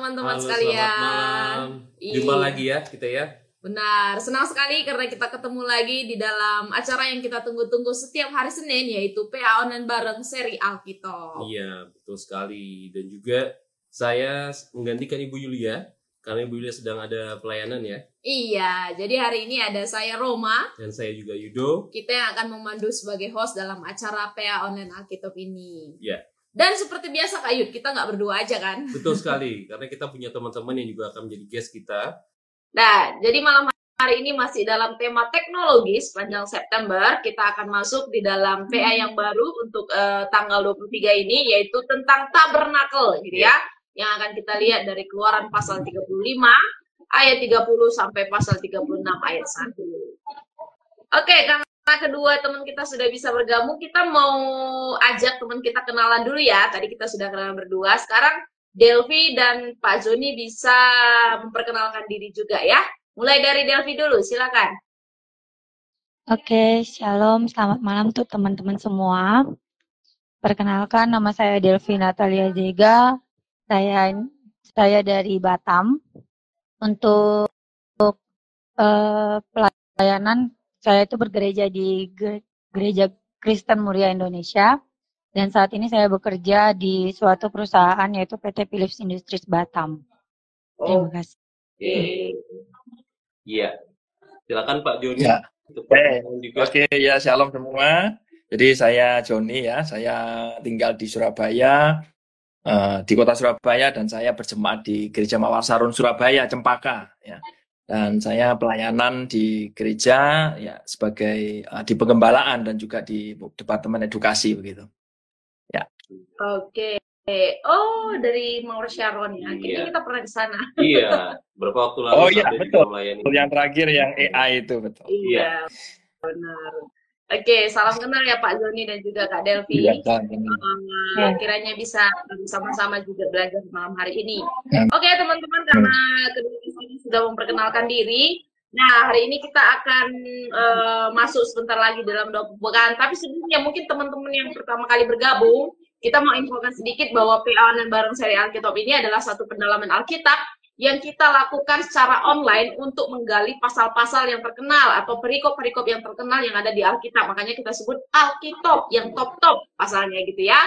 teman-teman Halo, selamat sekalian. malam. Jumpa lagi ya kita ya. Benar, senang sekali karena kita ketemu lagi di dalam acara yang kita tunggu-tunggu setiap hari Senin, yaitu PA Online bareng seri Alkitab. Iya, betul sekali. Dan juga saya menggantikan Ibu Yulia karena Ibu Yulia sedang ada pelayanan ya. Iya, jadi hari ini ada saya Roma. Dan saya juga Yudo. Kita yang akan memandu sebagai host dalam acara PA Online Alkitab ini. Ya. Dan seperti biasa Kak Yud, kita nggak berdua aja kan? Betul sekali, karena kita punya teman-teman yang juga akan menjadi guest kita. Nah, jadi malam hari ini masih dalam tema teknologi sepanjang September. Kita akan masuk di dalam PA yang baru untuk tanggal 23 ini, yaitu tentang tabernakel gitu ya. Yang akan kita lihat dari Keluaran pasal 35 ayat 30 sampai pasal 36 ayat 1. Oke, karena kedua teman kita sudah bisa bergabung, kita mau ajak teman kita kenalan dulu ya. Tadi kita sudah kenalan berdua, sekarang Delvi dan Pak Joni bisa memperkenalkan diri juga ya. Mulai dari Delvi dulu, silakan. Oke, shalom, selamat malam tuh teman-teman semua. Perkenalkan, nama saya Delvi Natalia Zega. Saya dari Batam. Untuk pelayanan, saya itu bergereja di Gereja Kristen Muria Indonesia. Dan saat ini saya bekerja di suatu perusahaan yaitu PT Philips Industries Batam. Terima kasih. Iya. Silakan Pak Joni. Ya. Oke, ya shalom semua. Jadi saya Joni ya, saya tinggal di Surabaya, di kota Surabaya, dan saya berjemaat di Gereja Mawar Sarun Surabaya, Cempaka. Ya. Dan saya pelayanan di gereja ya sebagai di pengembalaan dan juga di Departemen Edukasi begitu. Ya. Oke. Oh, dari Mawar Sharon ya. Kayaknya kita pernah di sana. Iya, beberapa waktu lalu. Oh iya, betul. Yang terakhir yang AI itu betul. Iya, benar. Oke, salam kenal ya Pak Joni dan juga Kak Delvi. Iya, kiranya bisa sama-sama juga belajar malam hari ini. Oke, teman-teman, karena kedua ini sudah memperkenalkan diri. Nah, hari ini kita akan masuk sebentar lagi dalam doa pembukaan. Tapi sebelumnya mungkin teman-teman yang pertama kali bergabung, kita mau infokan sedikit bahwa PA Online bareng seri Alkitab ini adalah satu pendalaman Alkitab yang kita lakukan secara online untuk menggali pasal-pasal yang terkenal atau perikop-perikop yang terkenal yang ada di Alkitab. Makanya kita sebut Alkitab yang top-top pasalnya gitu ya.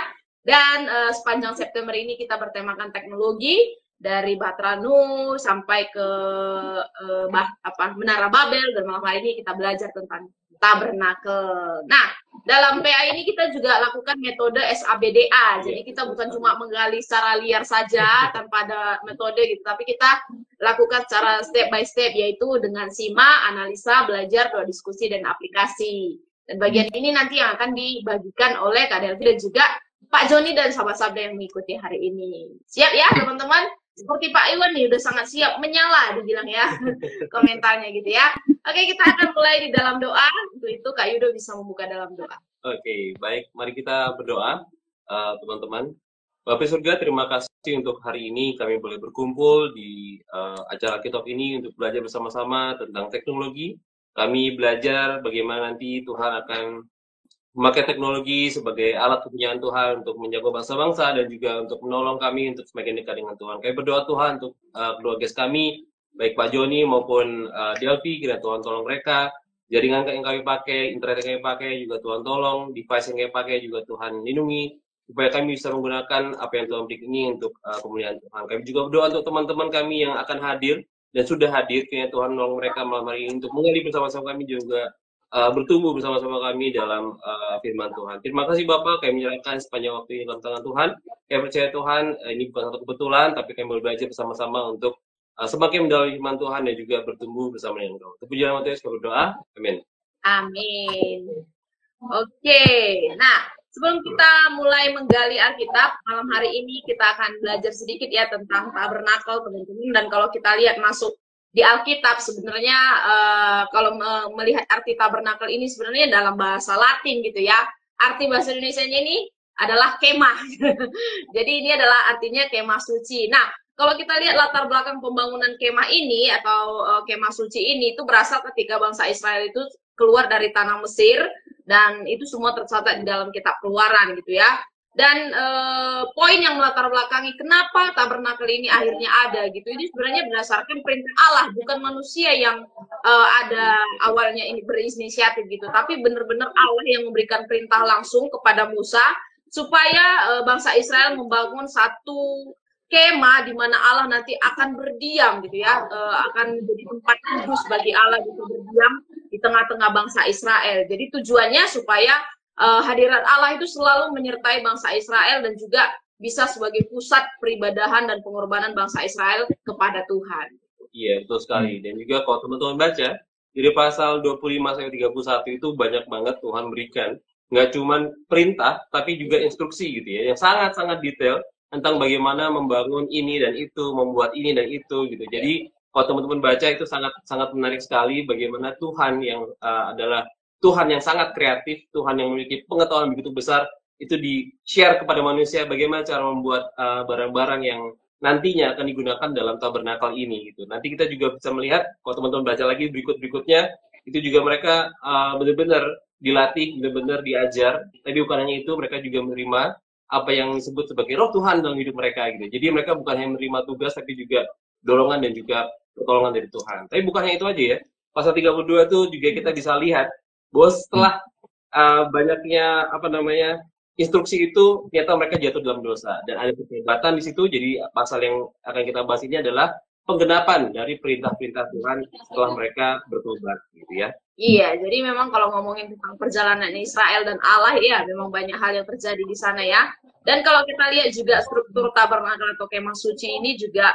Dan sepanjang September ini kita bertemakan teknologi dari Bahtera Nuh sampai ke Menara Babel, dan malam hari ini kita belajar tentang tabernakel. Nah, dalam PA ini kita juga lakukan metode SABDA. Jadi kita bukan cuma menggali secara liar saja tanpa ada metode gitu, tapi kita lakukan secara step by step, yaitu dengan simak, analisa, belajar, doa diskusi, dan aplikasi. Dan bagian ini nanti yang akan dibagikan oleh Kak Delvi dan juga Pak Joni dan sahabat-sahabat yang mengikuti hari ini. Siap ya teman-teman? Seperti Pak Iwan nih udah sangat siap, menyala dibilang ya komentarnya gitu ya. Oke, kita akan mulai di dalam doa. Untuk itu Kak Yudo bisa membuka dalam doa. Oke, baik. Mari kita berdoa, teman-teman. Bapak Surga, terima kasih untuk hari ini kami boleh berkumpul di acara Alkitab ini untuk belajar bersama-sama tentang teknologi. Kami belajar bagaimana nanti Tuhan akan memakai teknologi sebagai alat kepunyaan Tuhan untuk menjaga bangsa-bangsa dan juga untuk menolong kami untuk semakin dekat dengan Tuhan. Kami berdoa Tuhan untuk kedua guest kami, baik Pak Joni maupun Delvi, kiranya Tuhan tolong mereka. Jaringan yang kami pakai, internet yang kami pakai juga Tuhan tolong, device yang kami pakai juga Tuhan lindungi, supaya kami bisa menggunakan apa yang Tuhan berikan ini untuk kemuliaan Tuhan. Kami juga berdoa untuk teman-teman kami yang akan hadir dan sudah hadir, kiranya Tuhan menolong mereka malam hari ini untuk menggali bersama-sama kami juga bertumbuh bersama-sama kami dalam firman Tuhan. Terima kasih Bapak, kami menyerahkan sepanjang waktu ini dalam tangan Tuhan. Kami percaya Tuhan, ini bukan satu kebetulan, tapi kami boleh belajar bersama-sama untuk semakin mendalami firman Tuhan dan juga bertumbuh bersama dengan Engkau. Terpuji nama Tuhan, kami berdoa. Amin. Amin. Oke, nah sebelum kita mulai menggali Alkitab, malam hari ini kita akan belajar sedikit ya tentang tabernakel, teman-teman. Dan kalau kita lihat masuk di Alkitab sebenarnya kalau melihat arti tabernakel ini sebenarnya dalam bahasa Latin gitu ya. Arti bahasa Indonesianya ini adalah kemah. Jadi ini adalah artinya kemah suci. Nah, kalau kita lihat latar belakang pembangunan kemah ini atau kemah suci ini itu berasal ketika bangsa Israel itu keluar dari tanah Mesir, dan itu semua tercatat di dalam kitab Keluaran gitu ya. Dan poin yang melatar belakangi kenapa tabernakel ini akhirnya ada gitu, ini sebenarnya berdasarkan perintah Allah, bukan manusia yang ada awalnya ini berinisiatif gitu, tapi benar-benar Allah yang memberikan perintah langsung kepada Musa supaya bangsa Israel membangun satu kemah di mana Allah nanti akan berdiam gitu ya, akan menjadi tempat kudus bagi Allah gitu, berdiam di tengah-tengah bangsa Israel. Jadi tujuannya supaya hadirat Allah itu selalu menyertai bangsa Israel dan juga bisa sebagai pusat peribadahan dan pengorbanan bangsa Israel kepada Tuhan. Iya, betul sekali. Dan juga kalau teman-teman baca, dari pasal 25-31 itu banyak banget Tuhan berikan. Nggak cuma perintah, tapi juga instruksi gitu ya, yang sangat-sangat detail tentang bagaimana membangun ini dan itu, membuat ini dan itu gitu. Jadi kalau teman-teman baca itu sangat menarik sekali bagaimana Tuhan yang adalah Tuhan yang sangat kreatif, Tuhan yang memiliki pengetahuan begitu besar, itu di-share kepada manusia bagaimana cara membuat barang-barang yang nantinya akan digunakan dalam tabernakel ini gitu. Nanti kita juga bisa melihat kalau teman-teman baca lagi berikutnya itu juga mereka benar-benar dilatih, benar-benar diajar. Tapi bukan hanya itu, mereka juga menerima apa yang disebut sebagai roh Tuhan dalam hidup mereka gitu. Jadi mereka bukan hanya menerima tugas tapi juga dorongan dan juga pertolongan dari Tuhan. Tapi bukan hanya itu aja ya. Pasal 32 itu juga kita bisa lihat bahwa setelah banyaknya instruksi itu ternyata mereka jatuh dalam dosa dan ada perdebatan di situ. Jadi pasal yang akan kita bahas ini adalah penggenapan dari perintah-perintah Tuhan setelah mereka bertobat gitu ya. Iya, jadi memang kalau ngomongin tentang perjalanan Israel dan Allah, ya memang banyak hal yang terjadi di sana ya. Dan kalau kita lihat juga struktur tabernakel atau kemah suci ini juga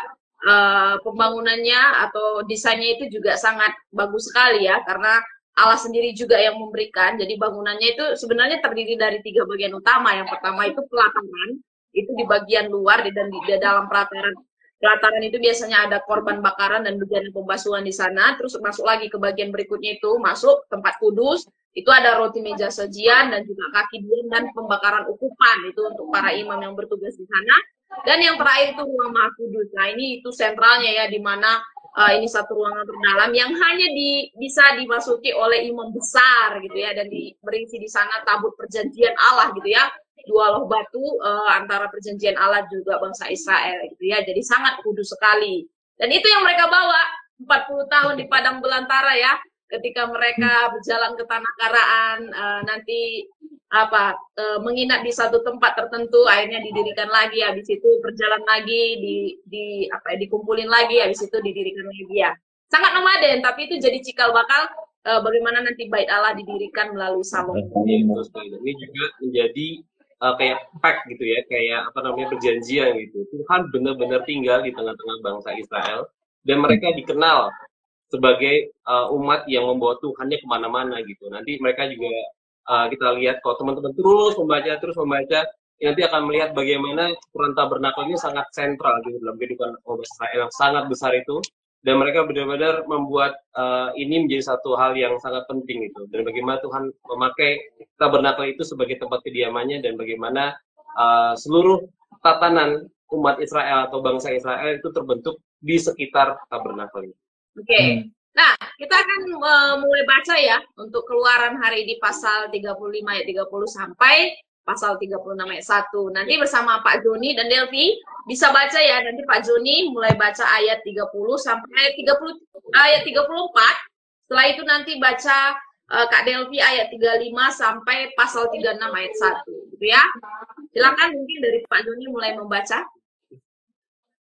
pembangunannya atau desainnya itu juga sangat bagus sekali ya, karena Allah sendiri juga yang memberikan. Jadi bangunannya itu sebenarnya terdiri dari 3 bagian utama. Yang pertama itu pelataran, itu di bagian luar dan di dalam pelataran. Pelataran itu biasanya ada korban bakaran dan bejana pembasuhan di sana. Terus masuk lagi ke bagian berikutnya itu masuk tempat kudus. Itu ada roti meja sajian dan juga kaki dian dan pembakaran ukupan. Itu untuk para imam yang bertugas di sana. Dan yang terakhir itu ruang maha kudus. Nah ini itu sentralnya ya, di mana ini satu ruangan terdalam yang hanya bisa dimasuki oleh imam besar gitu ya, dan berisi di sana tabut perjanjian Allah gitu ya, 2 loh batu antara perjanjian Allah juga bangsa Israel gitu ya. Jadi sangat kudus sekali. Dan itu yang mereka bawa 40 tahun di padang belantara ya, ketika mereka berjalan ke tanah Kanaan, nanti menginap di satu tempat tertentu, akhirnya didirikan lagi, habis itu berjalan lagi, dikumpulin lagi, habis itu didirikan lagi ya. Sangat nomaden, tapi itu jadi cikal bakal bagaimana nanti bait Allah didirikan melalui Salomo. Ini juga menjadi kayak pact gitu ya, kayak perjanjian gitu. Tuhan benar-benar tinggal di tengah-tengah bangsa Israel dan mereka dikenal sebagai umat yang membawa Tuhannya kemana-mana gitu. Nanti mereka juga kita lihat kalau teman-teman terus membaca, nanti akan melihat bagaimana peran tabernakel ini sangat sentral gitu dalam kehidupan umat Israel yang sangat besar itu, dan mereka benar-benar membuat ini menjadi satu hal yang sangat penting gitu, dan bagaimana Tuhan memakai tabernakel itu sebagai tempat kediamannya, dan bagaimana seluruh tatanan umat Israel atau bangsa Israel itu terbentuk di sekitar tabernakel ini. Oke. Nah, kita akan mulai baca ya untuk Keluaran hari ini pasal 35 ayat 30 sampai pasal 36 ayat 1. Nanti bersama Pak Joni dan Delvi bisa baca ya. Nanti Pak Joni mulai baca ayat 30 sampai ayat 34. Setelah itu nanti baca Kak Delvi ayat 35 sampai pasal 36 ayat 1 gitu ya. Silakan mungkin dari Pak Joni mulai membaca.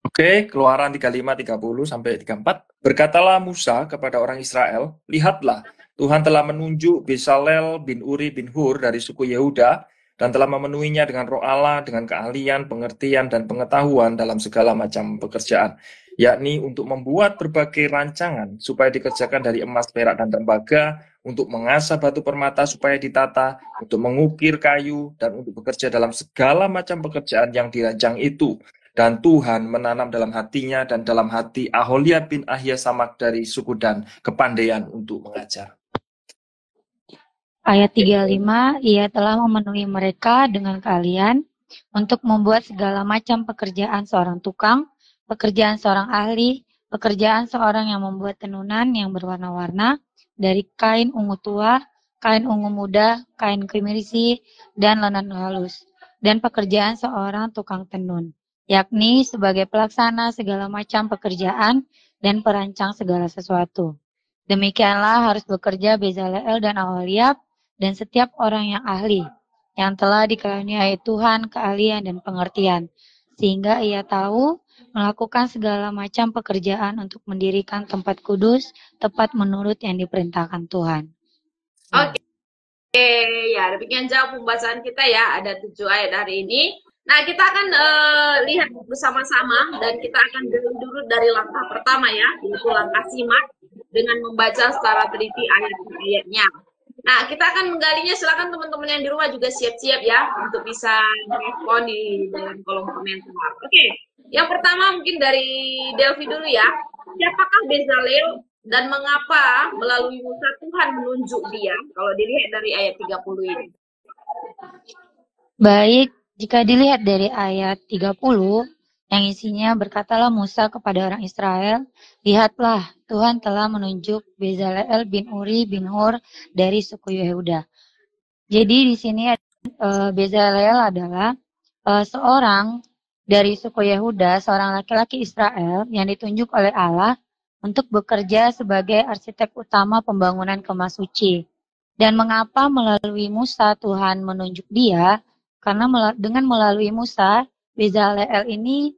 Oke, Keluaran 35, 30 sampai 34. Berkatalah Musa kepada orang Israel, lihatlah, Tuhan telah menunjuk Bezalel bin Uri bin Hur dari suku Yehuda dan telah memenuhinya dengan roh Allah, dengan keahlian, pengertian, dan pengetahuan dalam segala macam pekerjaan, yakni untuk membuat berbagai rancangan supaya dikerjakan dari emas, perak, dan tembaga, untuk mengasah batu permata supaya ditata, untuk mengukir kayu, dan untuk bekerja dalam segala macam pekerjaan yang dirancang itu. Dan Tuhan menanam dalam hatinya dan dalam hati Aholiab bin Ahiesamak dari suku Dan kepandaian untuk mengajar. Ayat 35, ia telah memenuhi mereka dengan keahlian untuk membuat segala macam pekerjaan seorang tukang, pekerjaan seorang ahli, pekerjaan seorang yang membuat tenunan yang berwarna-warna dari kain ungu tua, kain ungu muda, kain kemirisi, dan lenan halus. dan pekerjaan seorang tukang tenun, yakni sebagai pelaksana segala macam pekerjaan dan perancang segala sesuatu. Demikianlah harus bekerja Bezaleel dan Aholiab dan setiap orang yang ahli, yang telah dikaruniai Tuhan keahlian dan pengertian, sehingga ia tahu melakukan segala macam pekerjaan untuk mendirikan tempat kudus, tepat menurut yang diperintahkan Tuhan. Oke, ya demikian jauh pembahasan kita ya, ada 7 ayat hari ini. Nah, kita akan lihat bersama-sama dan kita akan dulu dari langkah pertama ya, yaitu langkah simak dengan membaca secara teliti ayat-ayatnya. Nah, kita akan menggalinya, silakan teman-teman yang di rumah juga siap-siap ya untuk bisa merespon di dalam kolom komentar. Oke, yang pertama mungkin dari Delvi dulu ya. Siapakah Bezalel dan mengapa melalui Musa Tuhan menunjuk dia? Kalau dilihat dari ayat 30 ini. Baik, jika dilihat dari ayat 30, yang isinya berkatalah Musa kepada orang Israel, lihatlah Tuhan telah menunjuk Bezaleel bin Uri bin Hur dari suku Yehuda. Jadi di sini Bezaleel adalah seorang dari suku Yehuda, seorang laki-laki Israel yang ditunjuk oleh Allah untuk bekerja sebagai arsitek utama pembangunan Kemah Suci. Dan mengapa melalui Musa Tuhan menunjuk dia? Karena dengan melalui Musa, Bezaleel ini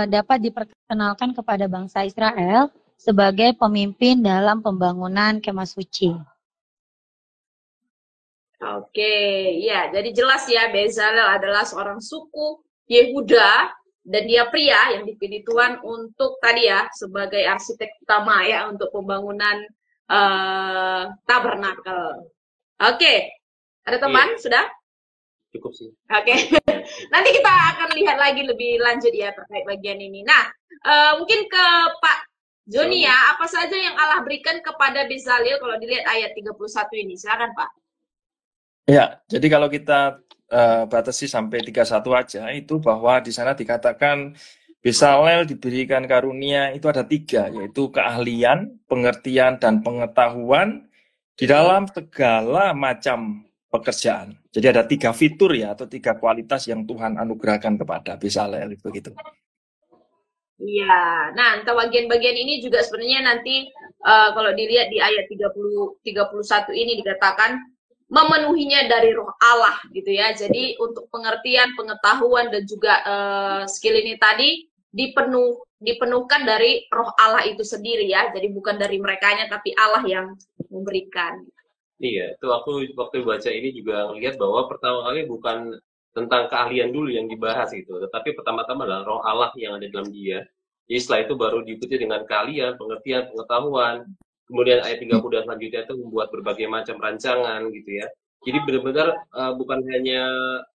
dapat diperkenalkan kepada bangsa Israel sebagai pemimpin dalam pembangunan Kemah Suci. Oke, ya, jadi jelas ya Bezalel adalah seorang suku Yehuda dan dia pria yang dipilih Tuhan untuk tadi ya sebagai arsitek utama ya untuk pembangunan tabernakel. Oke, ada teman sudah? Cukup sih. Oke, nanti kita akan lihat lagi lebih lanjut ya terkait bagian ini. Nah, mungkin ke Pak Joni ya, apa saja yang Allah berikan kepada Bezalel kalau dilihat ayat 31 ini? Silakan Pak. Ya, jadi kalau kita batasi sampai 31 aja, itu bahwa di sana dikatakan Bezalel diberikan karunia itu ada 3, yaitu keahlian, pengertian, dan pengetahuan di dalam segala macam pekerjaan. Jadi ada 3 fitur ya, atau 3 kualitas yang Tuhan anugerahkan kepada Bezalel, begitu. Iya, nah bagian-bagian ini juga sebenarnya nanti kalau dilihat di ayat 31 ini dikatakan memenuhinya dari roh Allah gitu ya. Jadi untuk pengertian, pengetahuan dan juga skill ini tadi dipenuhkan dari roh Allah itu sendiri ya. Jadi bukan dari merekanya tapi Allah yang memberikan. Iya, itu aku waktu baca ini juga ngelihat bahwa pertama kali bukan tentang keahlian dulu yang dibahas gitu, tetapi pertama-tama adalah roh Allah yang ada dalam dia. Jadi setelah itu baru diikuti dengan keahlian, pengertian, pengetahuan. Kemudian ayat 30 dan selanjutnya itu membuat berbagai macam rancangan gitu ya. Jadi benar-benar bukan hanya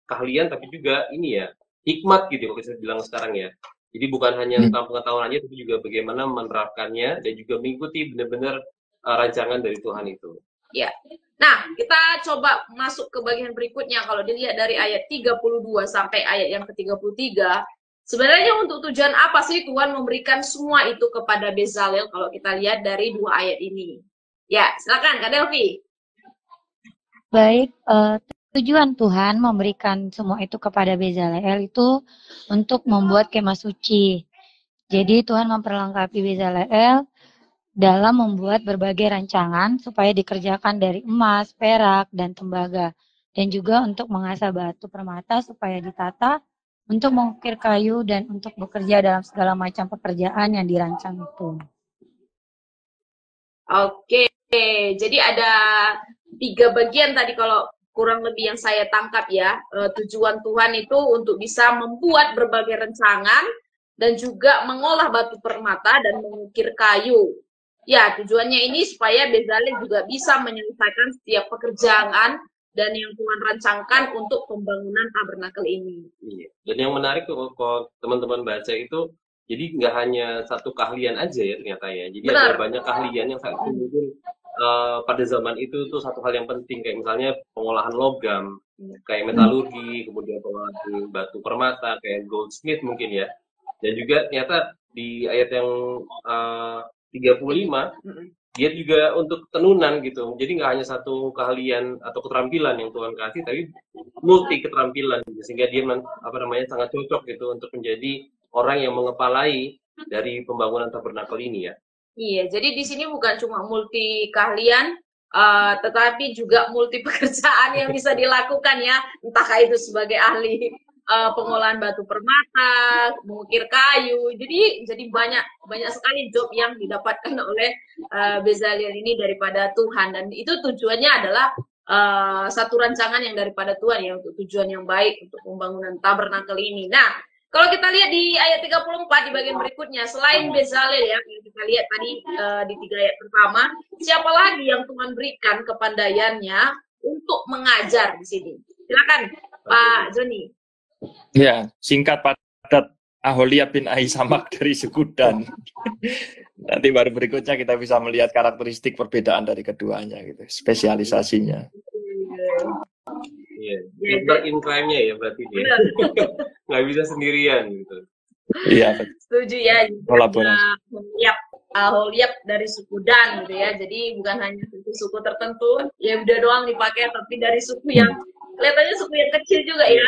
keahlian tapi juga ini ya, hikmat gitu kalau kita bilang sekarang ya. Jadi bukan hanya tentang pengetahuan aja tapi juga bagaimana menerapkannya dan juga mengikuti benar-benar rancangan dari Tuhan itu. Ya. Nah, kita coba masuk ke bagian berikutnya. Kalau dilihat dari ayat 32 sampai ayat yang ke-33, sebenarnya untuk tujuan apa sih Tuhan memberikan semua itu kepada Bezalel kalau kita lihat dari 2 ayat ini? Ya, silakan Kak Delvi. Baik, tujuan Tuhan memberikan semua itu kepada Bezaleel itu untuk membuat kemah suci. Jadi Tuhan memperlengkapi Bezaleel dalam membuat berbagai rancangan supaya dikerjakan dari emas, perak, dan tembaga. Dan juga untuk mengasah batu permata supaya ditata, untuk mengukir kayu, dan untuk bekerja dalam segala macam pekerjaan yang dirancang itu. Oke, jadi ada 3 bagian tadi kalau kurang lebih yang saya tangkap ya. Tujuan Tuhan itu untuk bisa membuat berbagai rancangan dan juga mengolah batu permata dan mengukir kayu. Ya, tujuannya ini supaya Bezalel juga bisa menyelesaikan setiap pekerjaan dan yang Tuhan rancangkan untuk pembangunan tabernakel ini. Iya. Dan yang menarik kalau teman-teman baca itu, jadi nggak hanya satu keahlian aja ya ternyata ya. Jadi ada banyak keahlian yang mungkin pada zaman itu tuh satu hal yang penting, kayak misalnya pengolahan logam, kayak metalurgi, kemudian pengolahan batu permata, kayak goldsmith mungkin ya. Dan juga ternyata di ayat yang 35 dia juga untuk tenunan gitu. Jadi nggak hanya satu keahlian atau keterampilan yang Tuhan kasih, tapi multi keterampilan gitu. Sehingga dia sangat cocok gitu untuk menjadi orang yang mengepalai dari pembangunan tabernakel ini ya. Iya, jadi di sini bukan cuma multi keahlian, tetapi juga multi pekerjaan yang bisa dilakukan ya, entah itu sebagai ahli pengolahan batu permata, mengukir kayu, jadi banyak sekali job yang didapatkan oleh Bezalel ini daripada Tuhan, dan itu tujuannya adalah satu rancangan yang daripada Tuhan ya, untuk tujuan yang baik untuk pembangunan tabernakel ini. Nah, kalau kita lihat di ayat 34 di bagian berikutnya, selain Bezalel ya, kita lihat tadi di 3 ayat pertama, siapa lagi yang Tuhan berikan kepandaiannya untuk mengajar di sini? Silakan Pak Joni. Ya, singkat padat, Aholiab bin Ahisamak dari suku Dan. Nanti baru berikutnya kita bisa melihat karakteristik perbedaan dari keduanya gitu, spesialisasinya. Iya, dokter in crime-nya ya berarti dia. Nggak bisa sendirian gitu. Iya, setuju ya. Kolaborasi. Aholiab dari suku Dan gitu ya. Jadi bukan hanya suku tertentu yang udah doang dipakai, tapi dari suku yang kelihatannya suku yang kecil juga ya.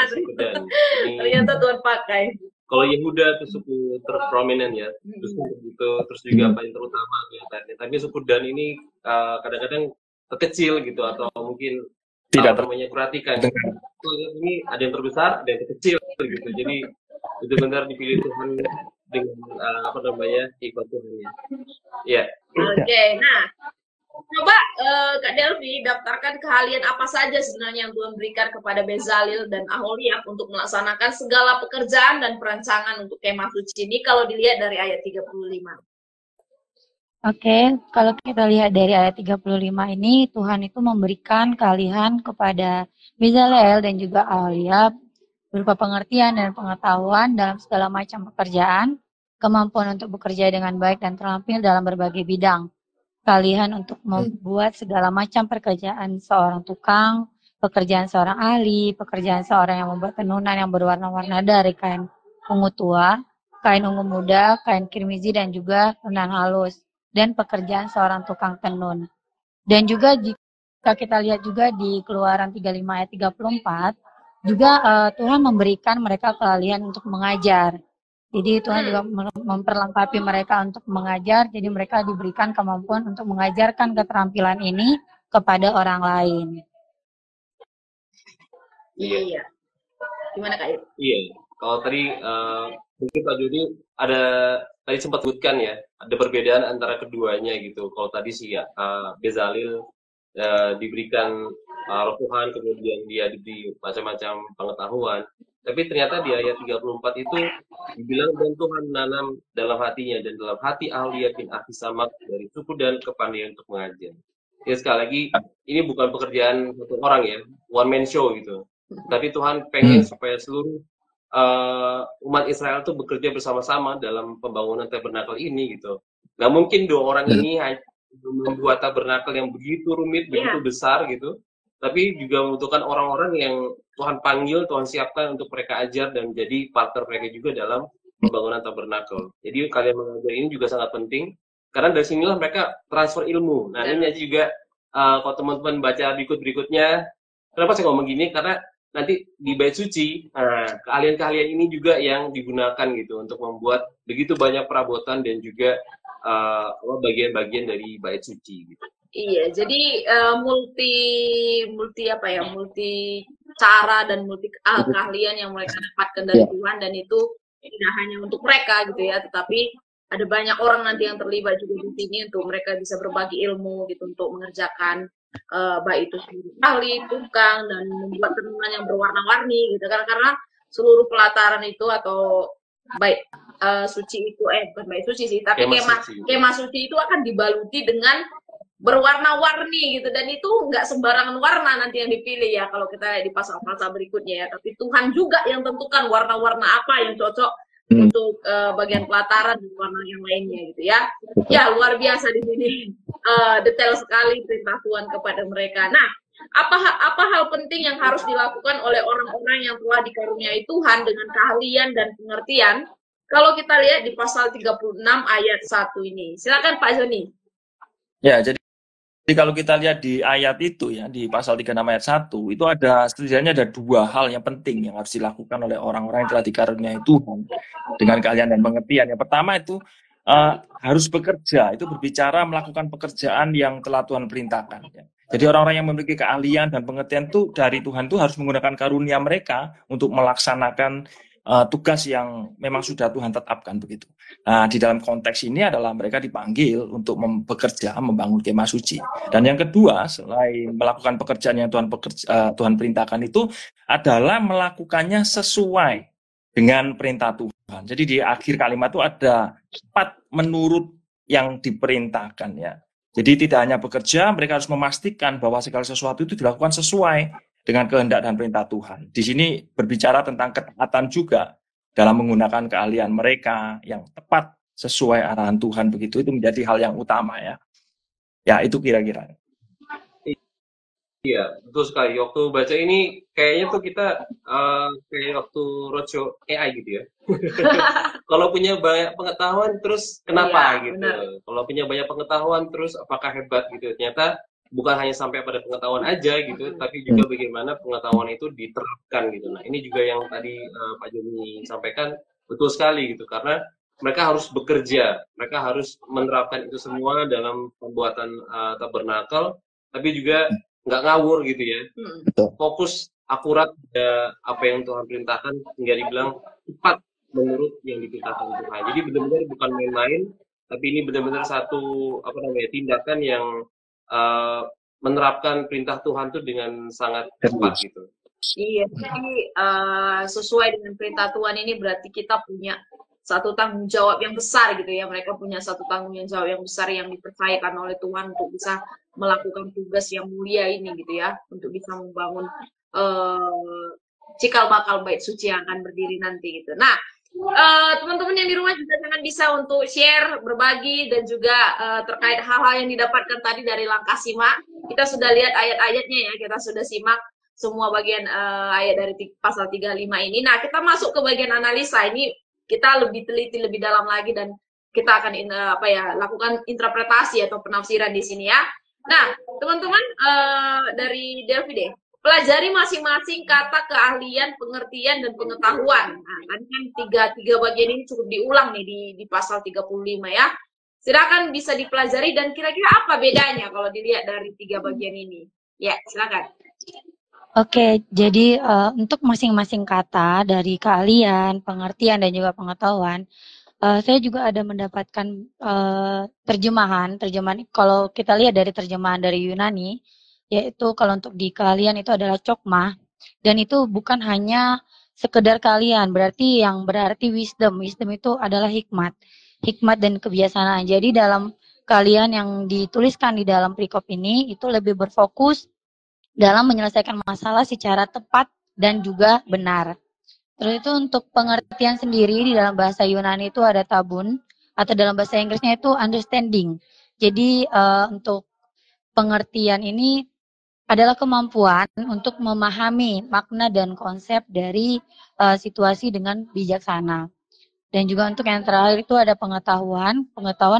Ternyata Tuhan pakai. Kalau Yehuda itu suku terprominent ya, terus juga paling terutama kelihatannya. Tapi suku Dan ini kadang-kadang terkecil gitu, atau mungkin tidak perhatikan. Ini ada yang terbesar, ada yang terkecil gitu. Jadi itu benar dipilih Tuhan dengan hikmat Tuhannya. Ya. Oke, nah coba Kak Delvi daftarkan keahlian apa saja sebenarnya yang Tuhan berikan kepada Bezalel dan Aholiab untuk melaksanakan segala pekerjaan dan perancangan untuk kemah suci ini kalau dilihat dari ayat 35. Oke, kalau kita lihat dari ayat 35 ini, Tuhan itu memberikan keahlian kepada Bezalel dan juga Aholiab berupa pengertian dan pengetahuan dalam segala macam pekerjaan, kemampuan untuk bekerja dengan baik dan terampil dalam berbagai bidang, keahlian untuk membuat segala macam pekerjaan seorang tukang, pekerjaan seorang ahli, pekerjaan seorang yang membuat tenunan yang berwarna-warna dari kain ungu tua, kain ungu muda, kain kirmizi, dan juga tenunan halus, dan pekerjaan seorang tukang tenun. Dan juga jika kita lihat juga di Keluaran 35 ayat 34, juga Tuhan memberikan mereka keahlian untuk mengajar. Jadi Tuhan juga memperlengkapi mereka untuk mengajar, jadi mereka diberikan kemampuan untuk mengajarkan keterampilan ini kepada orang lain. Iya. Gimana Kak? Iya, kalau tadi mungkin Pak Joni tadi sempat sebutkan ya, ada perbedaan antara keduanya gitu. Kalau tadi sih ya, Bezalel diberikan Roh Tuhan, kemudian dia diberi macam-macam pengetahuan. Tapi ternyata di ayat 34 itu dibilang, dan Tuhan menanam dalam hatinya dan dalam hati Aholiab bin Ahisamak dari suku Dan kepandaian untuk mengajar. Ya sekali lagi, ini bukan pekerjaan satu orang ya, one man show gitu. Tapi Tuhan pengen supaya seluruh umat Israel tuh bekerja bersama-sama dalam pembangunan tabernakel ini gitu. Nggak mungkin 2 orang ini hanya membuat tabernakel yang begitu rumit, begitu besar gitu. Tapi juga membutuhkan orang-orang yang Tuhan panggil, Tuhan siapkan untuk mereka ajar dan jadi partner mereka juga dalam pembangunan tabernakel. Jadi kalian mengajar ini juga sangat penting, karena dari sinilah mereka transfer ilmu. Nah ini aja juga kalau teman-teman baca berikutnya, kenapa saya ngomong gini? Karena nanti di bait suci, keahlian-keahlian ini juga yang digunakan gitu untuk membuat begitu banyak perabotan dan juga bagian-bagigian dari bait suci gitu. Iya, jadi multi cara dan multi keahlian yang mereka dapatkan dari Tuhan, dan itu tidak hanya untuk mereka gitu ya, tetapi ada banyak orang nanti yang terlibat juga di sini untuk mereka bisa berbagi ilmu gitu untuk mengerjakan baik itu ahli, tukang, dan membuat tenunan yang berwarna-warni gitu, karena seluruh pelataran itu atau baik suci itu bukan baik suci sih, tapi kemah suci itu akan dibaluti dengan berwarna-warni gitu, dan itu nggak sembarangan warna nanti yang dipilih ya kalau kita di pasal-pasal berikutnya ya, tapi Tuhan juga yang tentukan warna-warna apa yang cocok untuk bagian pelataran dan warna yang lainnya gitu ya. Ya luar biasa di sini, detail sekali perintah Tuhan kepada mereka. Nah, apa hal penting yang harus dilakukan oleh orang-orang yang telah dikaruniai Tuhan dengan keahlian dan pengertian? Kalau kita lihat di pasal 36 ayat 1 ini, silakan Pak Joni. Ya, jadi kalau kita lihat di ayat itu ya, di pasal 36 ayat 1, itu setidaknya ada 2 hal yang penting yang harus dilakukan oleh orang-orang yang telah dikaruniai Tuhan dengan keahlian dan pengertian. Yang pertama itu harus bekerja, itu berbicara melakukan pekerjaan yang telah Tuhan perintahkan. Ya. Jadi orang-orang yang memiliki keahlian dan pengertian itu dari Tuhan itu harus menggunakan karunia mereka untuk melaksanakan tugas yang memang sudah Tuhan tetapkan begitu. Nah, di dalam konteks ini adalah mereka dipanggil untuk bekerja, membangun kemah suci. Dan yang kedua, selain melakukan pekerjaan yang Tuhan perintahkan itu adalah melakukannya sesuai dengan perintah Tuhan. Jadi di akhir kalimat itu ada 4 menurut yang diperintahkan ya. Jadi tidak hanya bekerja, mereka harus memastikan bahwa segala sesuatu itu dilakukan sesuai dengan kehendak dan perintah Tuhan. Di sini berbicara tentang ketaatan juga dalam menggunakan keahlian mereka yang tepat sesuai arahan Tuhan begitu, itu menjadi hal yang utama ya. Ya, itu kira-kira. Iya, betul sekali. Waktu baca ini kayaknya tuh kita kayak waktu roadshow AI gitu ya. Kalau punya banyak pengetahuan terus kenapa gitu. Benar. Kalau punya banyak pengetahuan terus apakah hebat gitu. Ternyata bukan hanya sampai pada pengetahuan aja gitu, tapi juga bagaimana pengetahuan itu diterapkan gitu. Nah, ini juga yang tadi Pak Joni sampaikan betul sekali gitu, karena mereka harus bekerja, mereka harus menerapkan itu semua dalam pembuatan tabernakel, tapi juga nggak ngawur gitu ya. Fokus akurat pada apa yang Tuhan perintahkan, hingga dibilang tepat menurut yang diperintahkan Tuhan. Jadi benar-benar bukan main-main, tapi ini benar-benar satu tindakan yang menerapkan perintah Tuhan tuh dengan sangat tepat gitu. Iya, jadi sesuai dengan perintah Tuhan ini berarti kita punya satu tanggung jawab yang besar gitu ya. Mereka punya satu tanggung jawab yang besar yang dipercayakan oleh Tuhan untuk bisa melakukan tugas yang mulia ini gitu ya, untuk bisa membangun cikal bakal bait suci yang akan berdiri nanti gitu. Nah, teman-teman yang di rumah juga jangan bisa untuk share, berbagi, dan juga terkait hal-hal yang didapatkan tadi dari langkah simak. Kita sudah lihat ayat-ayatnya ya, kita sudah simak semua bagian ayat dari pasal 35 ini. Nah, kita masuk ke bagian analisa. Ini kita lebih teliti lebih dalam lagi dan kita akan lakukan interpretasi atau penafsiran di sini ya. Nah, teman-teman dari Delphi deh, pelajari masing-masing kata keahlian, pengertian, dan pengetahuan. Nah, tadi kan tiga bagian ini cukup diulang nih di pasal 35 ya. Silakan bisa dipelajari dan kira-kira apa bedanya kalau dilihat dari 3 bagian ini. Ya, silakan. Oke, jadi untuk masing-masing kata dari keahlian, pengertian, dan juga pengetahuan, saya juga ada mendapatkan terjemahan. Kalau kita lihat dari terjemahan dari Yunani, yaitu kalau untuk di keahlian itu adalah chokmah, dan itu bukan hanya sekedar keahlian, berarti wisdom. Wisdom itu adalah hikmat dan kebiasaan. Jadi dalam keahlian yang dituliskan di dalam perikop ini itu lebih berfokus dalam menyelesaikan masalah secara tepat dan juga benar. Terus itu untuk pengertian sendiri di dalam bahasa Yunani itu ada tabun, atau dalam bahasa Inggrisnya itu understanding. Jadi untuk pengertian ini adalah kemampuan untuk memahami makna dan konsep dari situasi dengan bijaksana. Dan juga untuk yang terakhir itu ada pengetahuan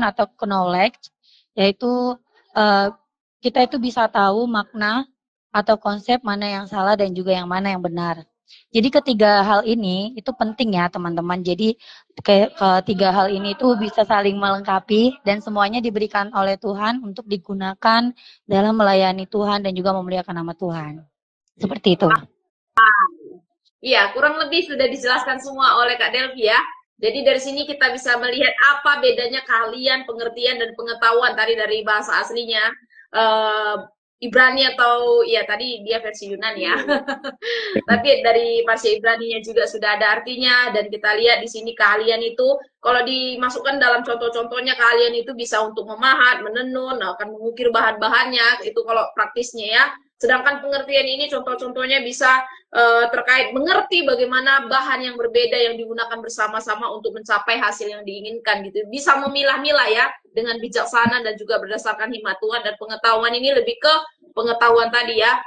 atau knowledge, yaitu kita itu bisa tahu makna atau konsep mana yang salah dan juga yang mana yang benar. Jadi ketiga hal ini itu penting ya teman-teman. Jadi ketiga hal ini itu bisa saling melengkapi dan semuanya diberikan oleh Tuhan untuk digunakan dalam melayani Tuhan dan juga memuliakan nama Tuhan. Seperti itu. Iya, kurang lebih sudah dijelaskan semua oleh Kak Delphi ya. Jadi dari sini kita bisa melihat apa bedanya keahlian, pengertian, dan pengetahuan tadi dari bahasa aslinya. Ibrani atau ya tadi dia versi Yunani ya. Tapi dari versi Ibraninya juga sudah ada artinya, dan kita lihat di sini keahlian itu kalau dimasukkan dalam contoh-contohnya, keahlian itu bisa untuk memahat, menenun, akan mengukir bahan-bahannya, itu kalau praktisnya ya. Sedangkan pengertian ini contoh-contohnya bisa terkait mengerti bagaimana bahan yang berbeda yang digunakan bersama-sama untuk mencapai hasil yang diinginkan gitu. Bisa memilah-milah ya dengan bijaksana dan juga berdasarkan hikmat Tuhan. Dan pengetahuan ini lebih ke pengetahuan tadi ya,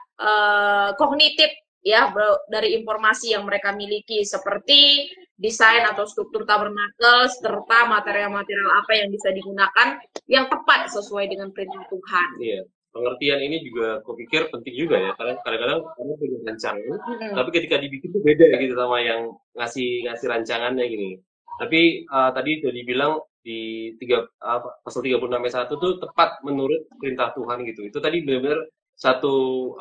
kognitif ya, dari informasi yang mereka miliki, seperti desain atau struktur tabernakel serta material-material apa yang bisa digunakan yang tepat sesuai dengan perintah Tuhan. Iya, pengertian ini juga kupikir penting juga ya, karena kadang-kadang kamu punya rancangan, tapi ketika dibikin itu beda gitu sama yang ngasih rancangannya gini. Tapi tadi udah dibilang di pasal 36 ayat 1 tuh tepat menurut perintah Tuhan gitu. Itu tadi benar-benar satu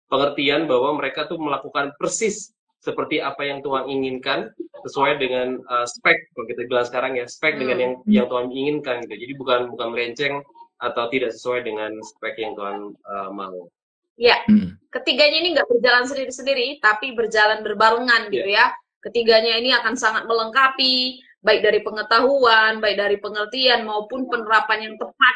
pengertian bahwa mereka tuh melakukan persis seperti apa yang Tuhan inginkan sesuai dengan spek, kalau kita bilang sekarang ya, spek dengan yang Tuhan inginkan gitu. Jadi bukan melenceng atau tidak sesuai dengan spek yang Tuhan mau. Ya, ketiganya ini nggak berjalan sendiri-sendiri, tapi berjalan berbarengan gitu ya. Ketiganya ini akan sangat melengkapi, baik dari pengetahuan, baik dari pengertian maupun penerapan yang tepat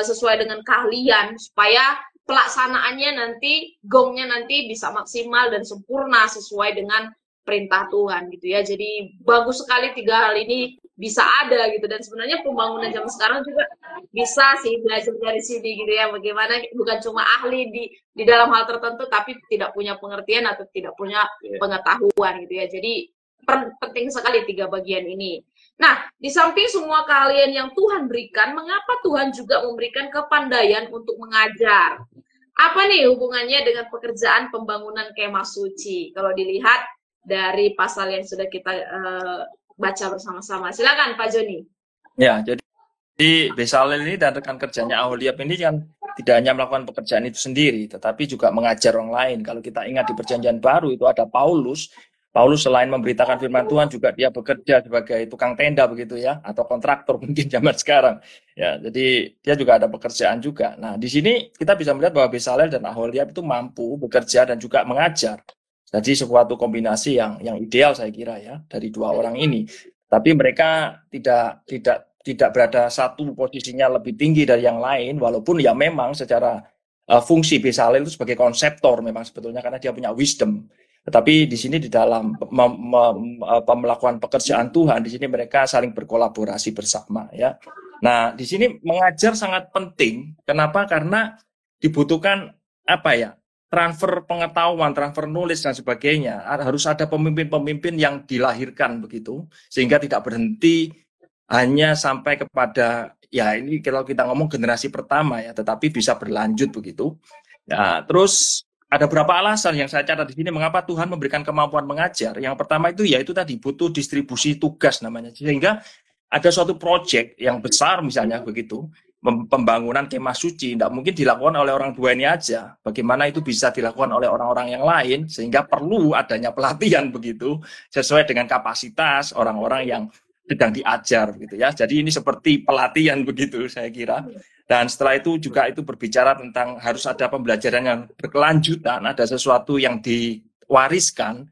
sesuai dengan keahlian, supaya pelaksanaannya nanti, gongnya nanti bisa maksimal dan sempurna sesuai dengan perintah Tuhan gitu ya. Jadi bagus sekali 3 hal ini bisa ada gitu, dan sebenarnya pembangunan zaman sekarang juga bisa sih belajar dari sini gitu ya, bagaimana bukan cuma ahli di dalam hal tertentu tapi tidak punya pengertian atau tidak punya pengetahuan gitu ya. Jadi penting sekali 3 bagian ini. Nah, di samping semua keahlian yang Tuhan berikan, mengapa Tuhan juga memberikan kepandaian untuk mengajar? Apa nih hubungannya dengan pekerjaan pembangunan kemah suci? Kalau dilihat dari pasal yang sudah kita baca bersama-sama. Silakan Pak Joni. Ya, jadi Bezalel ini dan rekan kerjanya Aholiab ini kan tidak hanya melakukan pekerjaan itu sendiri, tetapi juga mengajar orang lain. Kalau kita ingat di Perjanjian Baru itu ada Paulus. Paulus selain memberitakan firman Tuhan juga dia bekerja sebagai tukang tenda begitu ya, atau kontraktor mungkin zaman sekarang. Ya, jadi dia juga ada pekerjaan juga. Nah, di sini kita bisa melihat bahwa Bezalel dan Aholiab itu mampu bekerja dan juga mengajar. Jadi suatu kombinasi yang ideal saya kira ya dari 2 orang ini. Tapi mereka tidak berada satu posisinya lebih tinggi dari yang lain, walaupun ya memang secara fungsi Bezalel itu sebagai konseptor memang sebetulnya karena dia punya wisdom. Tetapi di sini di dalam melakukan pekerjaan Tuhan, di sini mereka saling berkolaborasi bersama ya. Nah, di sini mengajar sangat penting. Kenapa? Karena dibutuhkan transfer pengetahuan, transfer knowledge dan sebagainya. Harus ada pemimpin-pemimpin yang dilahirkan begitu, sehingga tidak berhenti hanya sampai kepada ya ini kalau kita ngomong generasi pertama ya, tetapi bisa berlanjut begitu. Nah, terus ada beberapa alasan yang saya catat di sini mengapa Tuhan memberikan kemampuan mengajar. Yang pertama itu yaitu tadi butuh distribusi tugas namanya. Sehingga ada suatu proyek yang besar misalnya begitu, pembangunan kemah suci, tidak mungkin dilakukan oleh orang 2 ini aja. Bagaimana itu bisa dilakukan oleh orang-orang yang lain, sehingga perlu adanya pelatihan begitu, sesuai dengan kapasitas orang-orang yang sedang diajar gitu ya. Jadi ini seperti pelatihan begitu saya kira. Dan setelah itu juga itu berbicara tentang harus ada pembelajaran yang berkelanjutan, ada sesuatu yang diwariskan.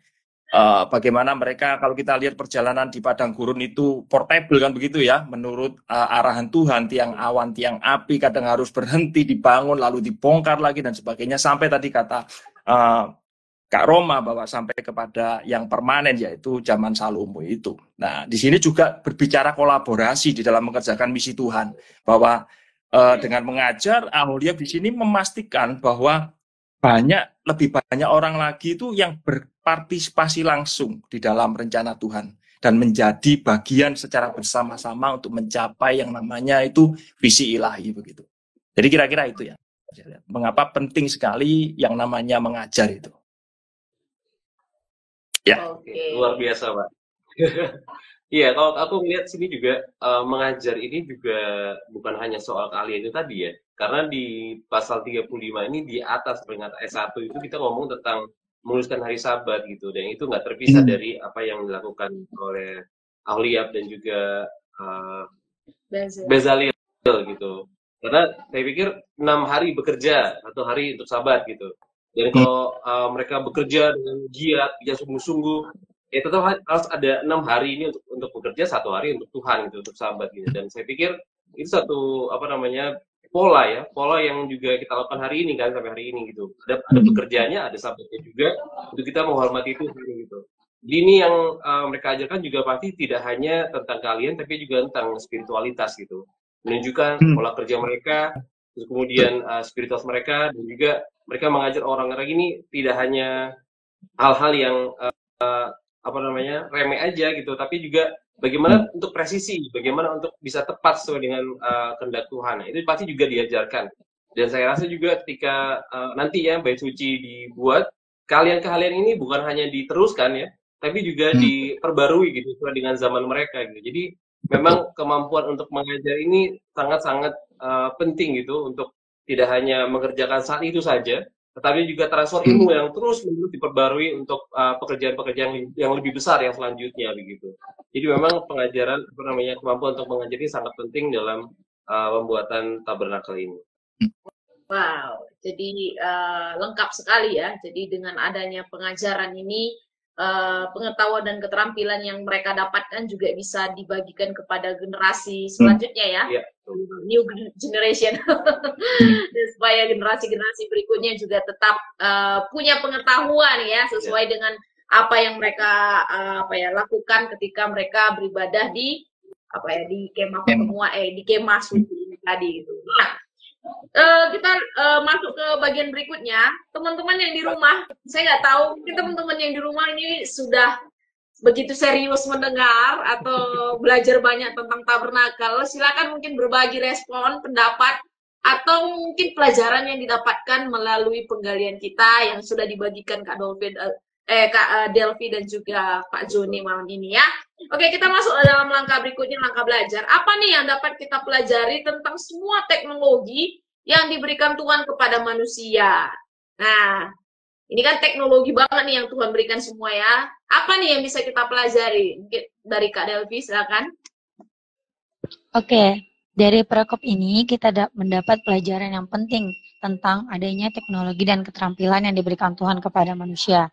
Bagaimana mereka kalau kita lihat perjalanan di padang gurun itu portable kan begitu ya, menurut arahan Tuhan, tiang awan, tiang api kadang harus berhenti dibangun lalu dibongkar lagi dan sebagainya, sampai tadi kata Kak Roma bahwa sampai kepada yang permanen yaitu zaman Salomo itu. Nah, di sini juga berbicara kolaborasi di dalam mengerjakan misi Tuhan, bahwa dengan mengajar, Aholiab di sini memastikan bahwa lebih banyak orang lagi itu yang berpartisipasi langsung di dalam rencana Tuhan dan menjadi bagian secara bersama-sama untuk mencapai yang namanya itu visi ilahi begitu. Jadi kira-kira itu ya. Mengapa penting sekali yang namanya mengajar itu. Ya. Oke, luar biasa, Pak. Iya, kalau aku melihat sini juga mengajar ini juga bukan hanya soal keahlian itu tadi ya. Karena di pasal 35 ini di atas peringatan ayat 1 itu kita ngomong tentang menuliskan hari Sabat gitu, dan itu nggak terpisah dari apa yang dilakukan oleh Aholiab dan juga Bezalel gitu. Karena saya pikir 6 hari bekerja, 1 hari untuk Sabat gitu. Dan kalau mereka bekerja dengan giat, sungguh-sungguh, ya tetap harus ada 6 hari ini untuk bekerja, 1 hari untuk Tuhan gitu, untuk Sabat gitu. Dan saya pikir itu satu pola yang juga kita lakukan hari ini kan, sampai hari ini gitu. Ada pekerjaannya, ada Sabatnya juga untuk kita menghormati Tuhan gitu. Jadi ini yang mereka ajarkan juga pasti tidak hanya tentang kalian, tapi juga tentang spiritualitas gitu. Menunjukkan pola kerja mereka, terus kemudian spiritualitas mereka, dan juga mereka mengajar orang-orang ini tidak hanya hal-hal yang apa namanya remeh aja gitu, tapi juga bagaimana untuk presisi, bagaimana untuk bisa tepat sesuai dengan kehendak Tuhan. Nah, itu pasti juga diajarkan. Dan saya rasa juga ketika nanti ya bait suci dibuat, keahlian-keahlian ini bukan hanya diteruskan ya, tapi juga diperbarui gitu sesuai dengan zaman mereka gitu. Jadi memang kemampuan untuk mengajar ini sangat-sangat penting gitu untuk tidak hanya mengerjakan saat itu saja, tetapi juga transfer ilmu yang terus-menerus diperbarui untuk pekerjaan-pekerjaan yang lebih besar yang selanjutnya begitu. Jadi memang pengajaran apa namanya kemampuan untuk mengajar ini sangat penting dalam pembuatan tabernakel ini. Wow, jadi lengkap sekali ya. Jadi dengan adanya pengajaran ini, pengetahuan dan keterampilan yang mereka dapatkan juga bisa dibagikan kepada generasi selanjutnya ya, new generation, supaya generasi-generasi berikutnya juga tetap punya pengetahuan ya sesuai dengan apa yang mereka lakukan ketika mereka beribadah di di kemah pertemuan di kemah suci ini tadi gitu. Nah, kita masuk ke bagian berikutnya. Teman-teman yang di rumah, saya nggak tahu mungkin teman-teman yang di rumah ini sudah begitu serius mendengar atau belajar banyak tentang tabernakel. Silakan mungkin berbagi respon, pendapat, atau mungkin pelajaran yang didapatkan melalui penggalian kita yang sudah dibagikan Kak Delvi dan juga Pak Joni malam ini ya. Oke, kita masuk dalam langkah berikutnya, langkah belajar. Apa nih yang dapat kita pelajari tentang semua teknologi yang diberikan Tuhan kepada manusia? Nah, ini kan teknologi banget nih yang Tuhan berikan semua ya. Apa nih yang bisa kita pelajari? Mungkin dari Kak Delvi, silakan. Oke, dari perkop ini kita mendapat pelajaran yang penting tentang adanya teknologi dan keterampilan yang diberikan Tuhan kepada manusia.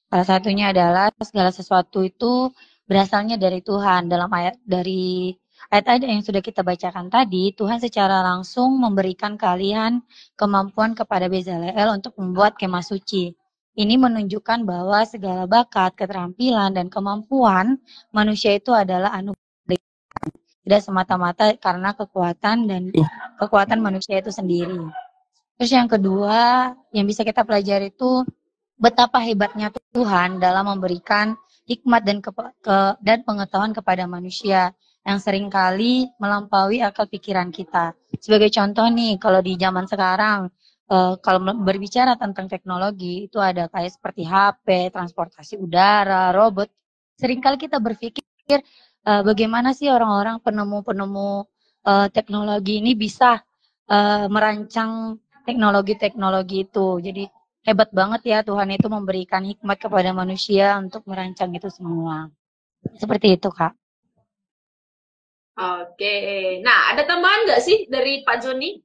Salah satunya adalah segala sesuatu itu berasalnya dari Tuhan. Dalam ayat-ayat yang sudah kita bacakan tadi, Tuhan secara langsung memberikan keahlian, kemampuan kepada Bezaleel untuk membuat kemah suci. Ini menunjukkan bahwa segala bakat, keterampilan, dan kemampuan manusia itu adalah anugerah, tidak semata-mata karena kekuatan manusia itu sendiri. Terus yang kedua, yang bisa kita pelajari itu betapa hebatnya Tuhan dalam memberikan hikmat dan pengetahuan kepada manusia yang seringkali melampaui akal pikiran kita. Sebagai contoh nih, kalau di zaman sekarang, kalau berbicara tentang teknologi, itu ada kayak seperti HP, transportasi udara, robot. Seringkali kita berpikir, bagaimana sih orang-orang penemu-penemu teknologi ini bisa merancang teknologi-teknologi itu. Jadi hebat banget ya Tuhan itu memberikan hikmat kepada manusia untuk merancang itu semua. Seperti itu, Kak. Oke. Nah, ada tambahan nggak sih dari Pak Joni?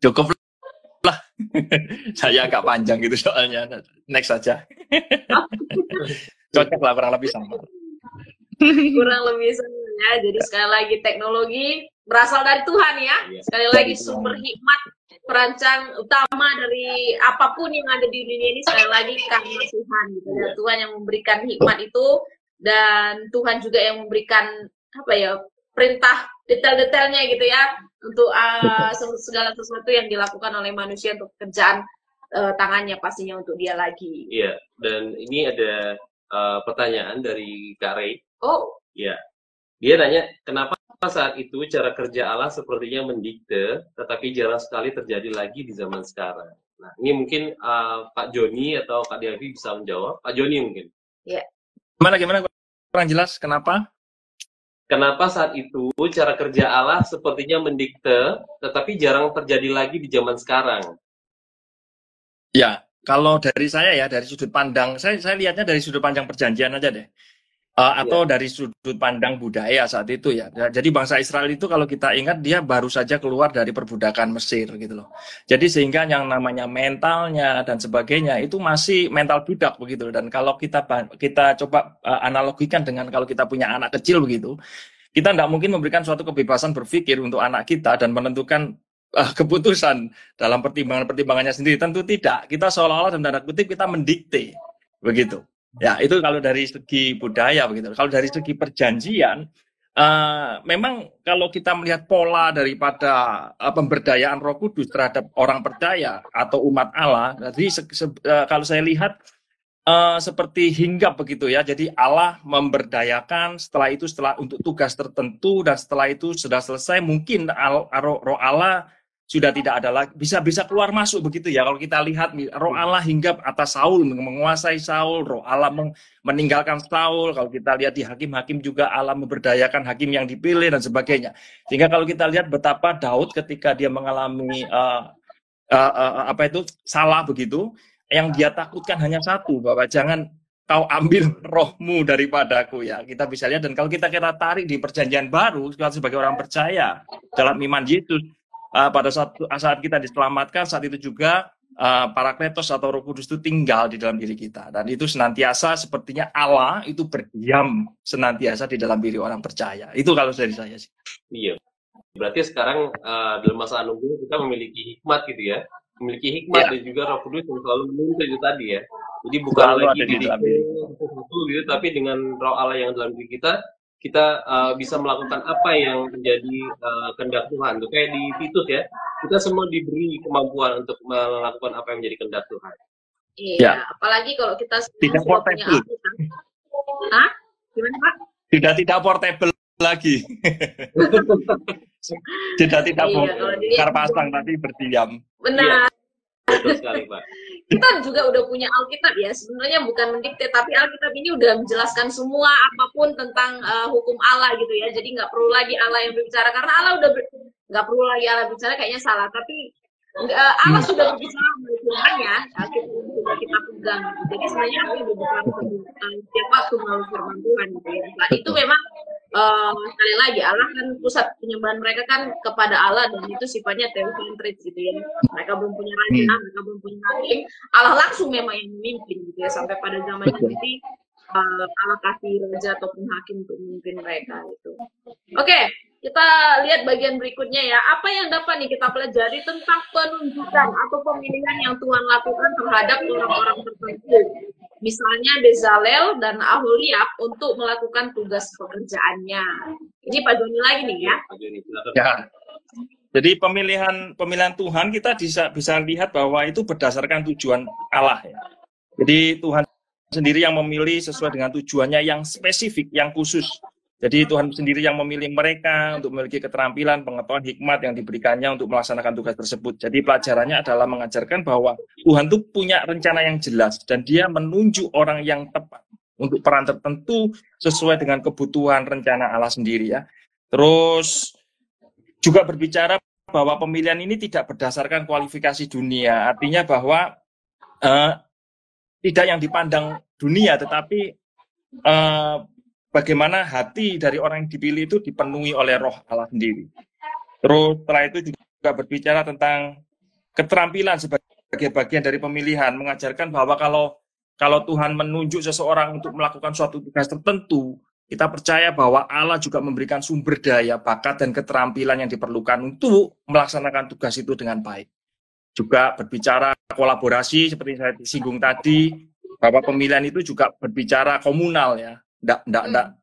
Cukup lah. Saya agak panjang gitu soalnya. Next saja. Cocok lah, kurang lebih sama. Kurang lebih sama ya. Jadi sekali lagi teknologi berasal dari Tuhan ya. Sekali lagi sumber hikmat perancang utama dari apapun yang ada di dunia ini sekali lagi karena Tuhan gitu ya. Tuhan yang memberikan hikmat itu dan Tuhan juga yang memberikan perintah detail-detailnya gitu ya untuk segala sesuatu yang dilakukan oleh manusia untuk kerjaan tangannya pastinya untuk dia lagi. Iya, dan ini ada pertanyaan dari Kak Ray. Oh, ya. Dia nanya, kenapa saat itu cara kerja Allah sepertinya mendikte, tetapi jarang sekali terjadi lagi di zaman sekarang. Nah, ini mungkin Pak Joni atau Kak Delvi bisa menjawab. Pak Joni mungkin. Ya. Gimana? Kurang jelas, kenapa? Kenapa saat itu cara kerja Allah sepertinya mendikte, tetapi jarang terjadi lagi di zaman sekarang? Ya, kalau dari saya ya, dari sudut pandang, saya lihatnya dari sudut pandang perjanjian aja deh. Atau dari sudut pandang budaya saat itu ya. Jadi bangsa Israel itu kalau kita ingat dia baru saja keluar dari perbudakan Mesir gitu loh. Jadi sehingga yang namanya mentalnya dan sebagainya itu masih mental budak begitu. Dan kalau kita coba analogikan dengan kalau kita punya anak kecil begitu, kita tidak mungkin memberikan suatu kebebasan berpikir untuk anak kita dan menentukan keputusan dalam pertimbangannya sendiri. Tentu tidak. Kita seolah-olah dalam tanda kutip kita mendikte begitu. Ya, itu kalau dari segi budaya begitu. Kalau dari segi perjanjian, memang kalau kita melihat pola daripada pemberdayaan Roh Kudus terhadap orang percaya atau umat Allah, jadi kalau saya lihat seperti hinggap begitu ya. Jadi Allah memberdayakan, setelah untuk tugas tertentu, dan setelah itu sudah selesai, mungkin roh Allah sudah tidak ada lagi, bisa keluar masuk begitu ya. Kalau kita lihat roh Allah hinggap atas Saul, menguasai Saul, roh Allah meninggalkan Saul. Kalau kita lihat di hakim-hakim juga Allah memberdayakan hakim yang dipilih dan sebagainya. Sehingga kalau kita lihat betapa Daud ketika dia mengalami salah begitu, yang dia takutkan hanya satu, bahwa jangan kau ambil rohmu daripadaku ya. Kita bisa lihat, dan kalau kita tarik di perjanjian baru sebagai orang percaya dalam iman Yesus, pada saat kita diselamatkan, saat itu juga Parakletos atau Roh Kudus itu tinggal di dalam diri kita, dan itu senantiasa sepertinya Allah itu berdiam senantiasa di dalam diri orang percaya. Itu kalau dari saya sih. Iya. Berarti sekarang dalam masa anugerah kita memiliki hikmat gitu ya, memiliki hikmat dan juga Roh Kudus yang selalu menuntun itu tadi ya. Jadi bukan lagi sesuatu gitu, tapi dengan Roh Allah yang dalam diri kita bisa melakukan apa yang menjadi kehendak Tuhan. Tuh kayak di Titus ya, kita semua diberi kemampuan untuk melakukan apa yang menjadi kehendak Tuhan. Iya, apalagi kalau kita tidak portable. Hah? Gimana Pak? Tidak portable lagi. tidak bongkar pasang, tapi berdiam. Benar. Betul sekali, Pak. Kita juga udah punya Alkitab ya, sebenarnya bukan mendikte, tapi Alkitab ini udah menjelaskan semua apapun tentang hukum Allah gitu ya. Jadi nggak perlu lagi Allah yang berbicara, karena Allah udah nggak perlu lagi Allah bicara, kayaknya salah. Tapi Allah sudah berbicara melalui firman-Nya, Alkitab sudah kita pegang. Gitu. Jadi sebenarnya Allah udah berbicara setiap waktu melalui firman Tuhan gitu ya. Nah, itu memang sekali lagi Allah kan pusat penyembahan mereka kan kepada Allah, dan itu sifatnya teosentris gitu ya. Mereka belum punya raja, mereka belum punya hakim, Allah langsung memang yang memimpin gitu ya, sampai pada zamannya nanti Allah kasih raja ataupun hakim untuk memimpin mereka gitu. Oke, kita lihat bagian berikutnya ya. Apa yang dapat nih kita pelajari tentang penunjukan atau pemilihan yang Tuhan lakukan terhadap orang-orang tertentu. Misalnya Bezalel dan Aholiab untuk melakukan tugas pekerjaannya. Ini Pak Joni lagi nih ya. Ya. Jadi pemilihan Tuhan kita bisa lihat bahwa itu berdasarkan tujuan Allah ya. Jadi Tuhan sendiri yang memilih sesuai dengan tujuannya yang spesifik, yang khusus. Jadi Tuhan sendiri yang memilih mereka untuk memiliki keterampilan, pengetahuan, hikmat yang diberikannya untuk melaksanakan tugas tersebut. Jadi pelajarannya adalah mengajarkan bahwa Tuhan itu punya rencana yang jelas, dan dia menunjuk orang yang tepat untuk peran tertentu sesuai dengan kebutuhan rencana Allah sendiri ya. Terus juga berbicara bahwa pemilihan ini tidak berdasarkan kualifikasi dunia, artinya bahwa tidak yang dipandang dunia, tetapi bagaimana hati dari orang yang dipilih itu dipenuhi oleh Roh Allah sendiri. Terus setelah itu juga berbicara tentang keterampilan sebagai bagian dari pemilihan, mengajarkan bahwa kalau Tuhan menunjuk seseorang untuk melakukan suatu tugas tertentu, kita percaya bahwa Allah juga memberikan sumber daya, bakat, dan keterampilan yang diperlukan untuk melaksanakan tugas itu dengan baik. Juga berbicara kolaborasi, seperti saya singgung tadi, bahwa pemilihan itu juga berbicara komunal ya.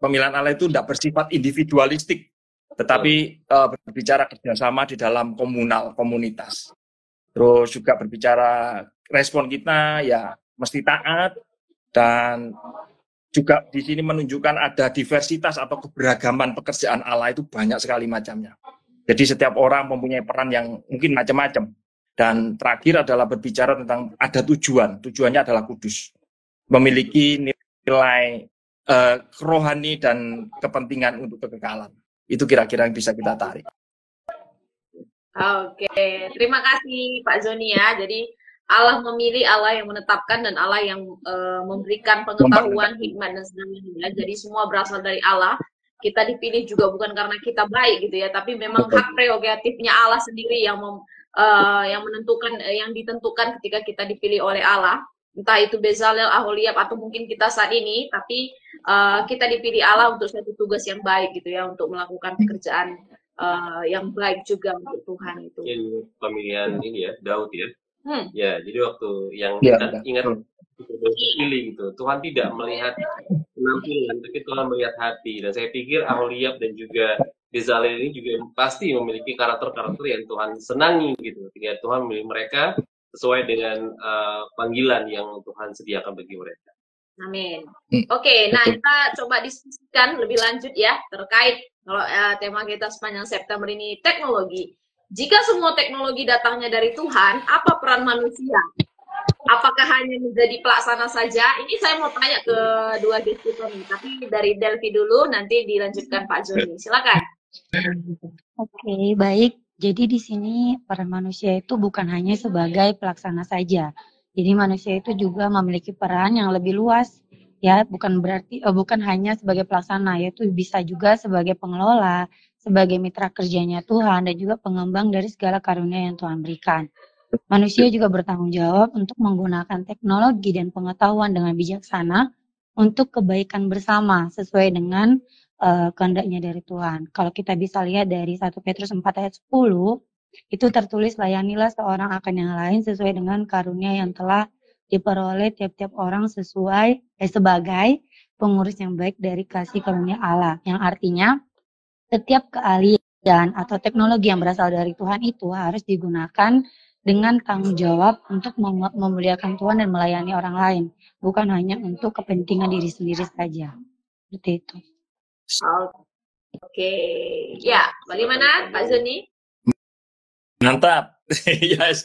Pemilihan Allah itu tidak bersifat individualistik, tetapi berbicara kerjasama di dalam komunitas. Terus juga berbicara respon kita ya mesti taat, dan juga di sini menunjukkan ada diversitas atau keberagaman pekerjaan Allah itu banyak sekali macamnya. Jadi setiap orang mempunyai peran yang mungkin macam-macam. Dan terakhir adalah berbicara tentang ada tujuannya adalah kudus, memiliki nilai rohani dan kepentingan untuk kekekalan. Itu kira-kira yang bisa kita tarik. Oke, terima kasih Pak Joni ya. Jadi Allah memilih, Allah yang menetapkan, dan Allah yang memberikan pengetahuan, hikmat, dan sebagainya. Jadi semua berasal dari Allah. Kita dipilih juga bukan karena kita baik gitu ya, tapi memang hak prerogatifnya Allah sendiri yang menentukan, yang ditentukan ketika kita dipilih oleh Allah. Entah itu Bezalel, Aholiab, atau mungkin kita saat ini, tapi kita dipilih Allah untuk suatu tugas yang baik gitu ya, untuk melakukan pekerjaan yang baik juga untuk Tuhan itu. Pemilihan ini ya, Daud ya. Ya, jadi waktu yang kita ingat pilih gitu, Tuhan tidak melihat penampilan, tapi Tuhan melihat hati. Dan saya pikir Aholiab dan juga Bezalel ini juga pasti memiliki karakter-karakter yang Tuhan senangi gitu. Ketika Tuhan memilih mereka sesuai dengan panggilan yang Tuhan sediakan bagi mereka. Amin. Oke, nah kita coba diskusikan lebih lanjut ya terkait kalau tema kita sepanjang September ini teknologi. Jika semua teknologi datangnya dari Tuhan, apa peran manusia? Apakah hanya menjadi pelaksana saja? Ini saya mau tanya ke dua diskutor nih, tapi dari Delvi dulu, nanti dilanjutkan Pak Joni. Silakan. Oke, baik. Jadi di sini peran manusia itu bukan hanya sebagai pelaksana saja. Jadi manusia itu juga memiliki peran yang lebih luas, ya, bukan hanya sebagai pelaksana, yaitu bisa juga sebagai pengelola, sebagai mitra kerjanya Tuhan, dan juga pengembang dari segala karunia yang Tuhan berikan. Manusia juga bertanggung jawab untuk menggunakan teknologi dan pengetahuan dengan bijaksana untuk kebaikan bersama sesuai dengan kehendaknya dari Tuhan. Kalau kita bisa lihat dari 1 Petrus 4 ayat 10, itu tertulis layanilah seorang akan yang lain sesuai dengan karunia yang telah diperoleh tiap-tiap orang sebagai pengurus yang baik dari kasih karunia Allah. Yang artinya setiap keahlian atau teknologi yang berasal dari Tuhan itu harus digunakan dengan tanggung jawab untuk memuliakan Tuhan dan melayani orang lain, bukan hanya untuk kepentingan diri sendiri saja. Seperti itu. Oke, ya, bagaimana Pak Zoni? Mantap. Yes.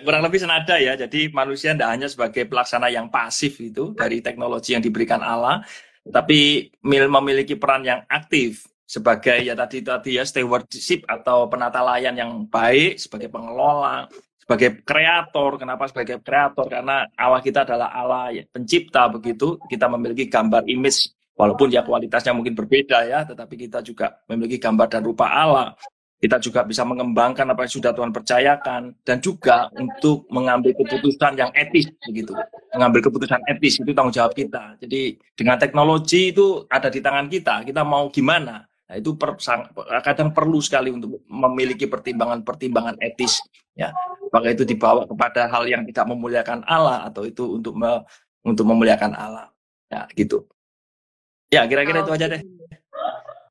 Kurang lebih senada ya. Jadi manusia tidak hanya sebagai pelaksana yang pasif itu dari teknologi yang diberikan Allah, tapi memiliki peran yang aktif sebagai ya tadi ya stewardship atau penata layan yang baik, sebagai pengelola, sebagai kreator. Kenapa sebagai kreator? Karena Allah kita adalah Allah ya, pencipta begitu. Kita memiliki gambar image, walaupun ya kualitasnya mungkin berbeda ya, tetapi kita juga memiliki gambar dan rupa Allah. Kita juga bisa mengembangkan apa yang sudah Tuhan percayakan, dan juga untuk mengambil keputusan yang etis begitu. Mengambil keputusan etis itu tanggung jawab kita. Jadi dengan teknologi itu ada di tangan kita. Kita mau gimana? Nah, itu kadang perlu sekali untuk memiliki pertimbangan etis ya. Apakah itu dibawa kepada hal yang tidak memuliakan Allah atau itu untuk memuliakan Allah. Ya, gitu. Ya, kira-kira itu aja deh.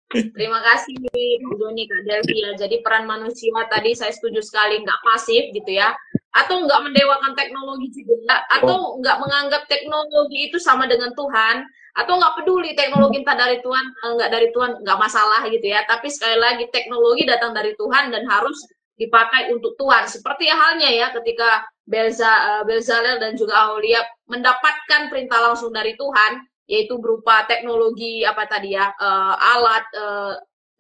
Terima kasih Bu Joni, Kak Delvi ya. Jadi peran manusia tadi saya setuju sekali, nggak pasif gitu ya, atau nggak mendewakan teknologi juga, atau nggak menganggap teknologi itu sama dengan Tuhan, atau nggak peduli teknologi entah dari Tuhan nggak dari Tuhan, nggak masalah gitu ya. Tapi sekali lagi teknologi datang dari Tuhan dan harus dipakai untuk Tuhan. Seperti halnya ya ketika Bezalel dan juga Aholiab mendapatkan perintah langsung dari Tuhan, yaitu berupa teknologi apa tadi ya, alat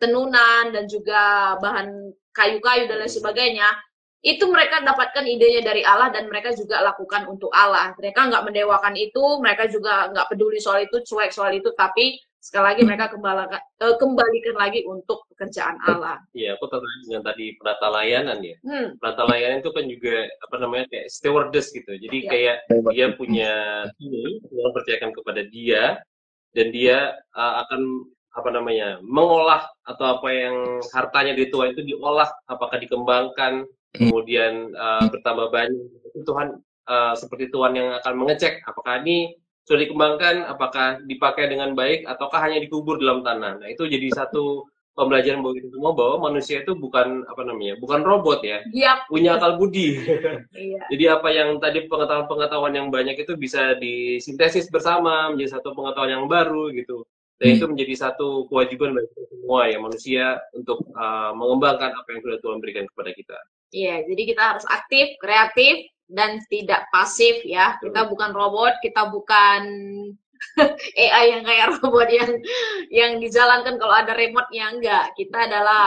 tenunan dan juga bahan kayu-kayu dan lain sebagainya. Itu mereka dapatkan idenya dari Allah dan mereka juga lakukan untuk Allah. Mereka nggak mendewakan itu, mereka juga nggak peduli soal itu, cuek soal itu, tapi sekali lagi mereka kembalikan lagi untuk pekerjaan Allah. Iya, aku tertarik dengan tadi penata layanan ya. Penata layanan itu kan juga apa namanya kayak stewardess gitu. Jadi kayak dia punya ini, Tuhan percayakan kepada dia, dan dia akan apa namanya mengolah atau apa yang hartanya di Tuhan itu diolah, apakah dikembangkan, kemudian bertambah banyak. Tuhan seperti Tuhan yang akan mengecek apakah ini sudah dikembangkan, apakah dipakai dengan baik, ataukah hanya dikubur dalam tanah. Nah, itu jadi satu pembelajaran bagi kita semua bahwa manusia itu bukan apa namanya, bukan robot ya, punya akal budi. Jadi apa yang tadi pengetahuan yang banyak itu bisa disintesis bersama menjadi satu pengetahuan yang baru gitu. Dan itu menjadi satu kewajiban bagi kita semua ya manusia untuk mengembangkan apa yang sudah Tuhan berikan kepada kita. Iya, jadi kita harus aktif, kreatif, dan tidak pasif ya. Kita bukan robot, kita bukan AI yang kayak robot yang dijalankan kalau ada remote-nya, enggak. Kita adalah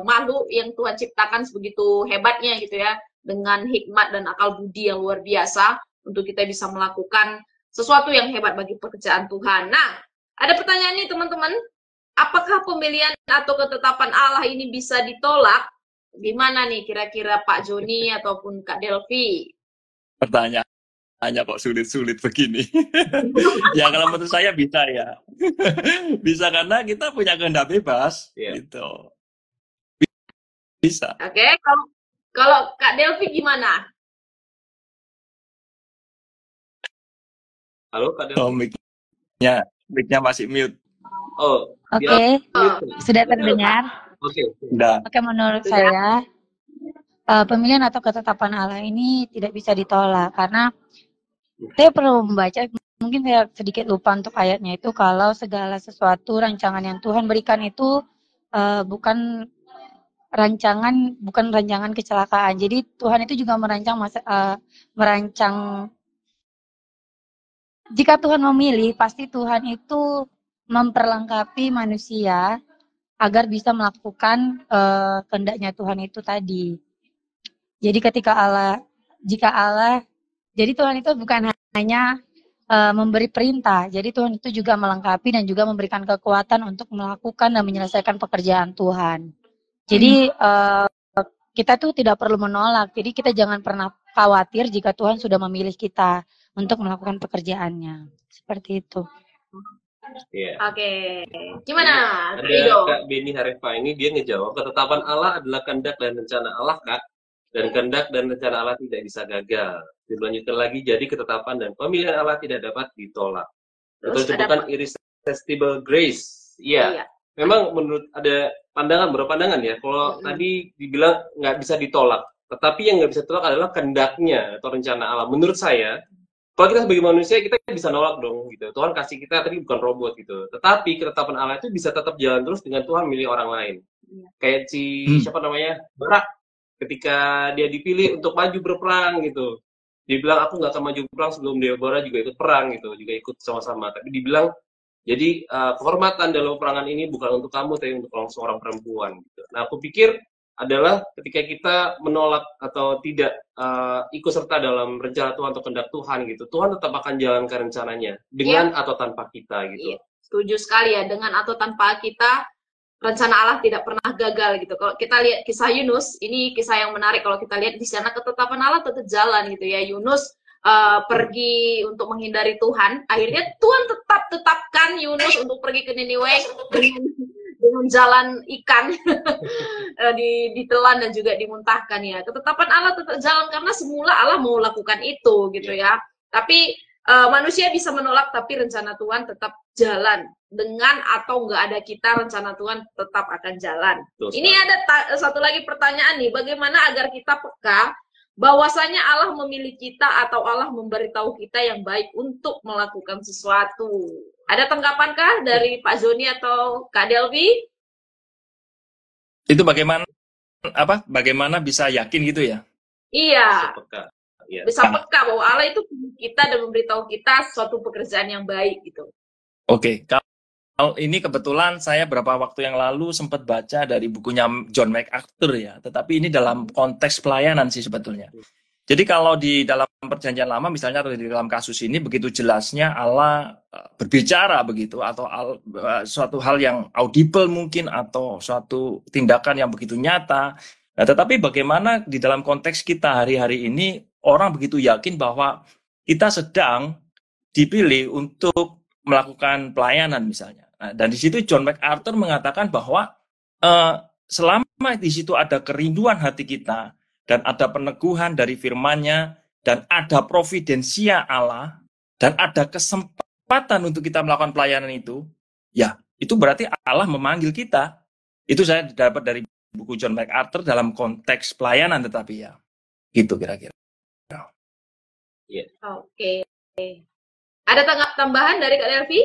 makhluk yang Tuhan ciptakan sebegitu hebatnya gitu ya, dengan hikmat dan akal budi yang luar biasa untuk kita bisa melakukan sesuatu yang hebat bagi pekerjaan Tuhan. Nah, ada pertanyaan nih teman-teman, apakah pemilihan atau ketetapan Allah ini bisa ditolak? Gimana nih kira-kira Pak Joni ataupun Kak Delvi? Pertanyaannya kok sulit-sulit begini. Ya kalau menurut saya bisa ya. Bisa karena kita punya kehendak bebas. Gitu. Bisa. Oke, kalau Kak Delvi gimana? Halo Kak Delvi. Oh, mic-nya masih mute. Oh. Oke. Sudah terdengar? Oke, menurut saya pemilihan atau ketetapan Allah ini tidak bisa ditolak, karena saya perlu membaca, mungkin saya sedikit lupa untuk ayatnya itu, kalau segala sesuatu rancangan yang Tuhan berikan itu bukan rancangan kecelakaan. Jadi Tuhan itu juga merancang, jika Tuhan memilih, pasti Tuhan itu memperlengkapi manusia agar bisa melakukan kehendaknya Tuhan itu tadi. Jadi jadi Tuhan itu bukan hanya memberi perintah, jadi Tuhan itu juga melengkapi dan juga memberikan kekuatan untuk melakukan dan menyelesaikan pekerjaan Tuhan. Jadi kita tuh tidak perlu menolak, jadi kita jangan pernah khawatir jika Tuhan sudah memilih kita untuk melakukan pekerjaannya. Seperti itu. Yeah. Oke. Gimana? Ada Kak Beni Harefa ini, dia ngejawab, ketetapan Allah adalah kehendak dan rencana Allah, Kak. Dan kehendak dan rencana Allah tidak bisa gagal. Dilanjutkan lagi, jadi ketetapan dan pemilihan Allah tidak dapat ditolak. Itu disebutkan irresistible grace. Iya. Memang menurut ada berpandangan ya. Kalau tadi dibilang nggak bisa ditolak, tetapi yang nggak bisa ditolak adalah kehendaknya atau rencana Allah. Menurut saya, kalau kita sebagai manusia, kita bisa nolak dong gitu. Tuhan kasih kita tapi bukan robot gitu. Tetapi ketetapan Allah itu bisa tetap jalan terus dengan Tuhan milih orang lain. Kayak siapa namanya? Barak. Ketika dia dipilih untuk maju berperang gitu. Dia bilang, aku nggak akan maju berperang sebelum Deborah juga ikut perang gitu. Juga ikut sama-sama. Tapi dibilang, jadi kehormatan dalam peperangan ini bukan untuk kamu, tapi untuk seorang perempuan gitu. Nah, aku pikir adalah ketika kita menolak atau tidak ikut serta dalam rencana Tuhan atau kehendak Tuhan gitu, Tuhan tetap akan jalankan rencananya dengan atau tanpa kita gitu. Setuju sekali ya, dengan atau tanpa kita, rencana Allah tidak pernah gagal gitu. Kalau kita lihat kisah Yunus, ini kisah yang menarik. Kalau kita lihat di sana ketetapan Allah tetap jalan gitu ya. Yunus pergi untuk menghindari Tuhan, akhirnya Tuhan tetapkan Yunus untuk pergi ke Niniwe dengan jalan ikan ditelan dan juga dimuntahkan ya. Ketetapan Allah tetap jalan karena semula Allah mau lakukan itu gitu ya. Tapi manusia bisa menolak, tapi rencana Tuhan tetap jalan. Dengan atau nggak ada kita, rencana Tuhan tetap akan jalan. Ini ada satu lagi pertanyaan nih, bagaimana agar kita peka bahwasanya Allah memilih kita atau Allah memberitahu kita yang baik untuk melakukan sesuatu. Ada tanggapankah dari Pak Joni atau Kak Delvi? Itu bagaimana bisa yakin gitu ya? Iya. Bisa peka bahwa Allah itu kita dan memberitahu kita suatu pekerjaan yang baik gitu. Oke, kalau ini kebetulan saya beberapa waktu yang lalu sempat baca dari bukunya John MacArthur ya, tetapi ini dalam konteks pelayanan sih sebetulnya. Jadi kalau di dalam perjanjian lama misalnya atau di dalam kasus ini begitu jelasnya Allah berbicara begitu, atau suatu hal yang audible mungkin, atau suatu tindakan yang begitu nyata. Nah, tetapi bagaimana di dalam konteks kita hari-hari ini orang begitu yakin bahwa kita sedang dipilih untuk melakukan pelayanan misalnya. Nah, dan di situ John MacArthur mengatakan bahwa selama di situ ada kerinduan hati kita, dan ada peneguhan dari firman-Nya, dan ada providensia Allah, dan ada kesempatan untuk kita melakukan pelayanan itu, ya itu berarti Allah memanggil kita. Itu saya dapat dari buku John MacArthur dalam konteks pelayanan, tetapi ya gitu kira-kira. Oke. Ada tambahan dari Kak Delvi?